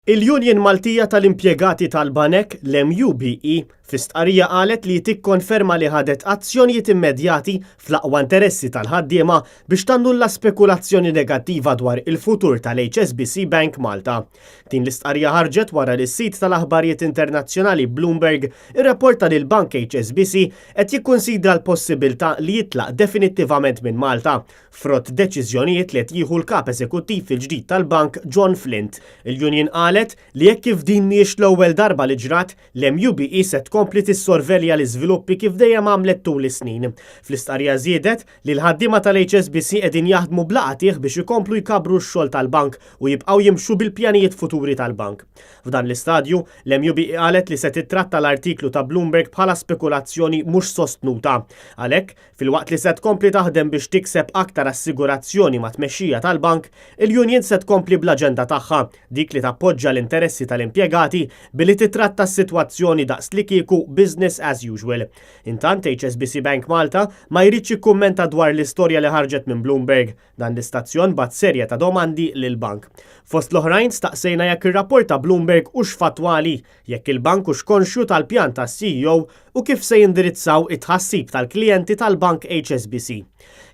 Il-Union Maltija tal-Impjegati tal-Banek l-MUBE fi stqarrija qalet li tikkonferma li ħadet azzjonijiet immedjati fl-aqwa interessi tal-ħaddiema biex tannulla spekulazzjoni negattiva dwar il-futur tal-HSBC Bank Malta. Din l-istqarrija ħarġet wara li s-sit tal-aħbarijiet internazzjonali Bloomberg irrapporta li l-Bank HSBC qed jikkunsidra l-possibilità li jitlaq definittivament minn Malta frott deċiżjonijiet li qed jieħu l-kap eżekuttiv il-ġdid tal-bank John Flint. Il-Union qalet li jekk kif din mhijiex l-ewwel darba li ġrat, l-MUBE se tkompli tissorvelja l-iżviluppi kif dejjem għamlet tul is-snin. Fl-istqarrija żiedet li l-ħaddiema tal-HSBC qegħdin jaħdmu blaqatih biex ikomplu jkabru x-xogħol tal-bank u jibqgħu jimxu bil-pjanijiet futuri tal-bank. F'dan l-istadju, l-MUBE qalet li se titratta l-artiklu ta' Bloomberg bħala spekulazzjoni mhux sostnuta. Għalhekk, filwaqt li se tkompli taħdem biex tikseb aktar assigurazzjoni ma' tmexxija tal-bank, il-Union se tkompli bl-aġenda tagħha, dik li tappoġġja l-interessi tal-impjegati billi titratta s-sitwazzjoni daqs li kieku business as usual. Intant HSBC Bank Malta ma jridx jikkummenta dwar l-istorja li ħarġet minn Bloomberg. Dan l-istazzjon bat serje ta' domandi lill-bank. Fost l-oħrajn staqsejna jekk ir-rapport ta' Bloomberg hux fatwali, jekk il-bank hux konxju tal-pjan tas-CEO u kif se jindirizzaw it-tħassib tal-klijenti tal-bank HSBC.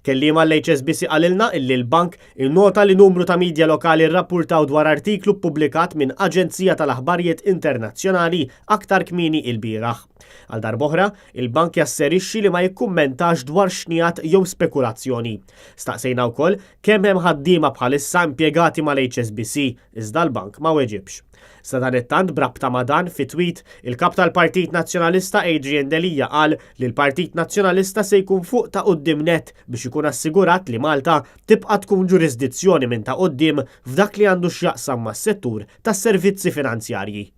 Kelliema l-HSBC qalilna illi l-bank innota li numru ta' midja lokali rrappurtaw dwar artiklu ppubblikat minn Aġenzija tal-Aħbarijiet Internazzjonali aktar kmieni il-bieraħ. Għal darb'oħra, il-bank jasserixxi li ma jikkummentax dwar xnijat jew spekulazzjoni. Staqsejna wkoll kemm hemm ħaddiema bħalissa impjegati mal-HSBC, iżda l-bank ma weġibx. Sa dan it-tant brabta ma' dan fi tweet, il-kap tal-Partit Nazzjonalista Adrian Delija qal li l-Partit Nazzjonalista se jkun fuq ta' quddiem net biex ikun assigurat li Malta tibqa' tkun ġurisdizzjoni minn ta' quddiem f'dak li għandu x'jaqsam mas-settur tas-servizzi finanzjarji.